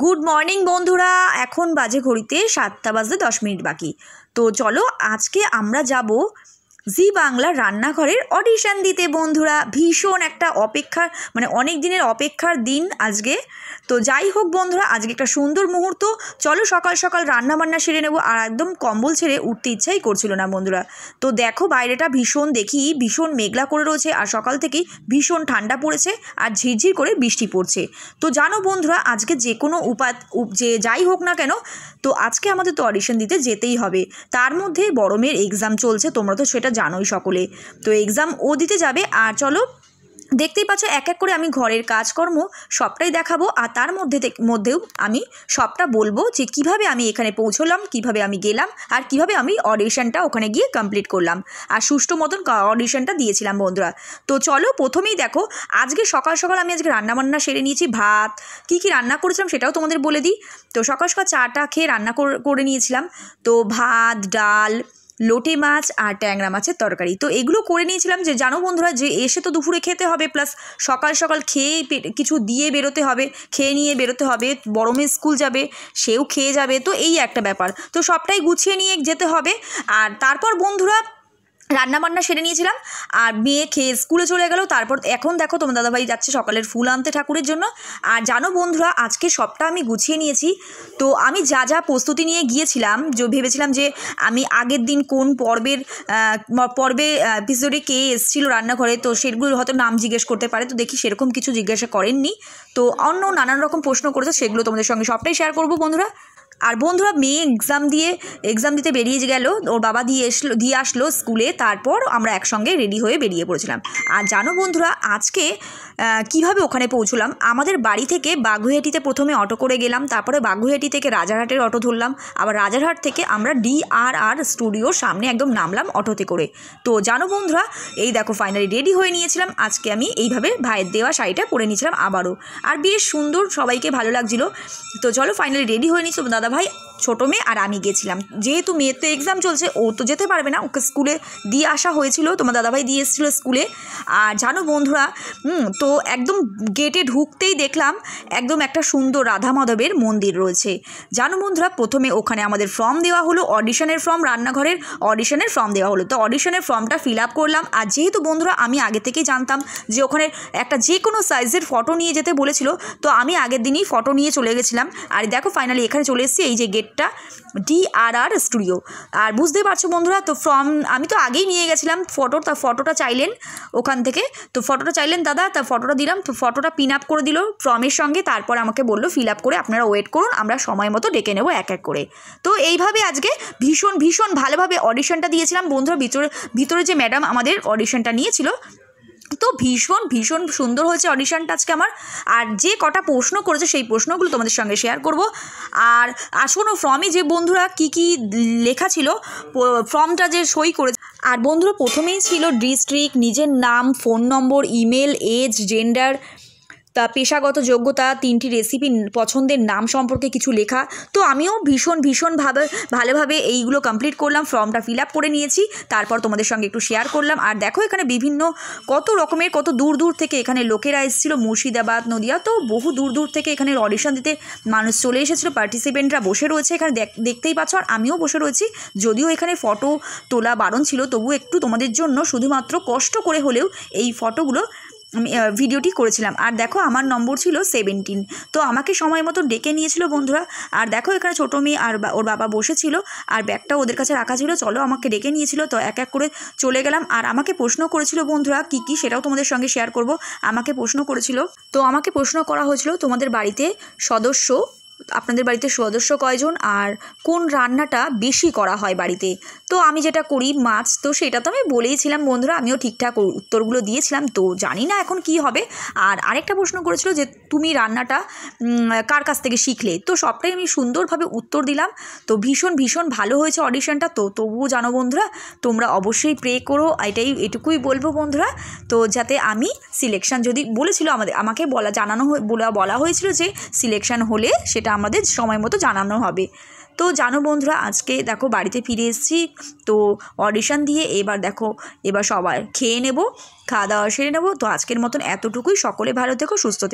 Good morning বন্ধুরা, এখন বাজে ঘড়িতে 7টা বাজতে 10 মিনিট বাকি। তো চলো আজকে আমরা যাব জি বাংলার রান্নাঘরের অডিশন দিতে। বন্ধুরা, ভীষণ একটা অপেক্ষার অনেক দিনের অপেক্ষার দিন আজকে। তো যাই হোক বন্ধুরা, আজকে একটা সুন্দর মুহূর্ত। চলো সকাল সকাল রান্না বান্না সেরে নেবো। আর একদম কম্বল ছেড়ে উঠতে ইচ্ছাই করছিল না বন্ধুরা। তো দেখো বাইরেটা ভীষণ মেঘলা করে রয়েছে, আর সকাল থেকেই ভীষণ ঠান্ডা পড়েছে আর ঝিরঝির করে বৃষ্টি পড়ছে। তো জানো বন্ধুরা, আজকে যে কোনো যাই হোক না কেন, তো আজকে আমাদের তো অডিশন দিতে যেতেই হবে। তার মধ্যে বড় মেয়ের এক্সাম চলছে, তোমরা তো সেটা জানোই সকলে। তো এক্সাম ও দিতে যাবে। আর চলো দেখতেই পাচ্ছ এক এক করে আমি ঘরের কাজকর্ম সবটাই দেখাবো। আর তার মধ্যেও আমি সবটা বলবো যে কিভাবে আমি এখানে পৌঁছলাম, কিভাবে আমি গেলাম, আর কিভাবে আমি অডিশনটা ওখানে গিয়ে কমপ্লিট করলাম আর সুষ্ঠু মতন অডিশনটা দিয়েছিলাম বন্ধুরা। তো চলো প্রথমেই দেখো, আজকে সকাল সকাল আমি আজকে রান্নাবান্না সেরে নিয়েছি। ভাত কী রান্না করেছিলাম সেটাও তোমাদের বলে দিই। তো সকাল সকাল চাটা খেয়ে রান্না করে নিয়েছিলাম। তো ভাত, ডাল, লোটে মাছ আর ট্যাংরা মাছের তরকারি, তো এগুলো করে নিয়েছিলাম। যে জানো বন্ধুরা, যে এসে তো দুপুরে খেতে হবে, প্লাস সকাল সকাল খেয়ে কিছু দিয়ে বেরোতে হবে, খেয়ে নিয়ে বেরোতে হবে। বড় মেয়ে স্কুল যাবে, সেও খেয়ে যাবে। তো এই একটা ব্যাপার, তো সবটাই গুছিয়ে নিয়ে যেতে হবে। আর তারপর বন্ধুরা রান্নাবান্না সেরে নিয়েছিলাম, আর মেয়ে খেয়ে স্কুলে চলে গেল। তারপর এখন দেখো তোমার দাদাভাই যাচ্ছে সকালের ফুল আনতে ঠাকুরের জন্য। আর জানো বন্ধুরা, আজকে সবটা আমি গুছিয়ে নিয়েছি। তো আমি যা যা প্রস্তুতি নিয়ে গিয়েছিলাম, ভেবেছিলাম যে আমি আগের দিন কোন পর্বে এপিসোডে কে এসেছিলো রান্নাঘরে, তো সেগুলো হয়তো নাম জিজ্ঞেস করতে পারে। তো দেখি সেরকম কিছু জিজ্ঞাসা করেননি। তো অন্য নানান রকম প্রশ্ন করেছে, সেগুলো তোমাদের সঙ্গে সবটাই শেয়ার করবো বন্ধুরা। আর বন্ধুরা, মেয়ে এক্সাম দিতে বেরিয়ে গেল, ওর বাবা দিয়ে আসলো স্কুলে। তারপর আমরা একসঙ্গে রেডি হয়ে বেরিয়ে পড়েছিলাম। আর জানো বন্ধুরা, আজকে কিভাবে ওখানে পৌঁছলাম, আমাদের বাড়ি থেকে বাগুইআটিতে প্রথমে অটো করে গেলাম, তারপরে বাগুইআটি থেকে রাজারহাটের অটো ধরলাম, আবার রাজারহাট থেকে আমরা DRR স্টুডিওর সামনে একদম নামলাম অটোতে করে। তো জানো বন্ধুরা, এই দেখো ফাইনালি রেডি হয়ে নিয়েছিলাম। আজকে আমি এইভাবে ভাইয়ের দেওয়া শাড়িটা পরে নিয়েছিলাম আবারও, আর বেশ সুন্দর, সবাইকে ভালো লাগছিলো। তো চলো ফাইনালি রেডি হয়ে নিয়েছি। দাদাভাই, ছোটো মেয়ে আর আমি গেছিলাম। যেহেতু মেয়ের তো এক্সাম চলছে, ও তো যেতে পারবে না, ওকে স্কুলে দিয়ে আসা হয়েছিল, তোমার দাদাভাই দিয়ে এসেছিলো স্কুলে। আর জানো বন্ধুরা, তো একদম গেটে ঢুকতেই দেখলাম একদম একটা সুন্দর রাধা মাধবের মন্দির রয়েছে। জানো বন্ধুরা, প্রথমে ওখানে আমাদের ফর্ম দেওয়া হলো, অডিশনের ফর্ম, রান্নাঘরের অডিশনের ফর্ম দেওয়া হলো। তো অডিশনের ফর্মটা ফিল আপ করলাম। আর যেহেতু বন্ধুরা আমি আগে থেকেই জানতাম যে ওখানে একটা যে কোনো সাইজের ফটো নিয়ে যেতে বলেছিল, তো আমি আগের দিনই ফটো নিয়ে চলে গেছিলাম। আর দেখো ফাইনালি এখানে চলে এসেছি, এই যে গেটটা, DRR স্টুডিও। আর বুঝতে পারছো বন্ধুরা, তো ফর্ম আমি তো আগেই নিয়ে গেছিলাম। ফটোটা চাইলেন ওখান থেকে, তো ফটোটা চাইলেন দাদা, তা ফটোটা দিলাম। তো ফটোটা পিন আপ করে দিল ফর্মের সঙ্গে। তারপর আমাকে বললো ফিল আপ করে আপনারা ওয়েট করুন, আমরা সময় মতো ডেকে নেবো এক এক করে। তো এইভাবে আজকে ভীষণ ভালোভাবে অডিশনটা দিয়েছিলাম বন্ধুরা। ভিতরে যে ম্যাডাম আমাদের অডিশনটা নিয়েছিল, তো ভীষণ সুন্দর হয়েছে অডিশনটা আজকে আমার। আর যে কটা প্রশ্ন করেছে সেই প্রশ্নগুলো তোমাদের সঙ্গে শেয়ার করব। আর শোনো, ফর্মে যে বন্ধুরা কি লেখা ছিল, ফর্মটা যে সই করেছে। আর বন্ধুরা প্রথমেই ছিল ডিস্ট্রিক্ট, নিজের নাম, phone number, email, age, gender, তা পেশাগত যোগ্যতা, 3টি রেসিপি, পছন্দের নাম সম্পর্কে কিছু লেখা। তো আমিও ভালোভাবে এইগুলো কমপ্লিট করলাম, ফর্মটা ফিল আপ করে নিয়েছি। তারপর তোমাদের সঙ্গে একটু শেয়ার করলাম। আর দেখো এখানে বিভিন্ন কত দূর থেকে এখানে লোকেরা এসেছিলো, মুর্শিদাবাদ, নদিয়া, তো বহু দূর থেকে এখানে অডিশন দিতে মানুষ চলে এসেছিলো। পার্টিসিপেন্টরা বসে রয়েছে এখানে, দেখতেই পাচ্ছ। আর আমিও বসে রয়েছি। যদিও এখানে ফটো তোলা বারণ ছিল, তবু একটু তোমাদের জন্য শুধুমাত্র কষ্ট করে হলেও এই ফটোগুলো ভিডিওটি করেছিলাম। আর দেখো আমার নম্বর ছিল 17। তো আমাকে সময় মতো ডেকে নিয়েছিল বন্ধুরা। আর দেখো এখানে ছোটো মেয়ে আর ওর বাবা বসেছিল, আর ব্যাগটাও ওদের কাছে রাখা ছিল। চলো, আমাকে ডেকে নিয়েছিল, তো এক এক করে চলে গেলাম। আর আমাকে প্রশ্ন করেছিল বন্ধুরা কি সেটাও তোমাদের সঙ্গে শেয়ার করব। আমাকে প্রশ্ন করা হয়েছিল, তোমাদের বাড়িতে আপনাদের বাড়িতে সদস্য কয়জন, আর কোন রান্নাটা বেশি করা হয় বাড়িতে। তো আমি যেটা করি মাছ, তো সেটা তো আমি বলেইছিলাম বন্ধুরা, আমিও ঠিকঠাক উত্তরগুলো দিয়েছিলাম। তো জানি না এখন কি হবে। আর আরেকটা প্রশ্ন করেছিল যে তুমি রান্নাটা কার কাছ থেকে শিখলে। তো সবটাই আমি সুন্দরভাবে উত্তর দিলাম। তো ভীষণ ভালো হয়েছে অডিশনটা। তো তবুও জানো বন্ধুরা, তোমরা অবশ্যই প্রে করো, এটুকুই বলবো বন্ধুরা। তো যাতে আমি সিলেকশন, যদি বলেছিল আমাকে বলা হয়েছিল যে সিলেকশন হলে সেটা আমাদের সময় মতো জানানো হবে। তো জানো বন্ধুরা, আজকে দেখো বাড়িতে ফিরে এসেছি। তো অডিশন দিয়ে এবার সবাই খেয়ে নেব, খাওয়া দাওয়া সেরে নেব। তো আজকের মতন এতটুকুই। সকলে ভালো থেকো, সুস্থ থেকো।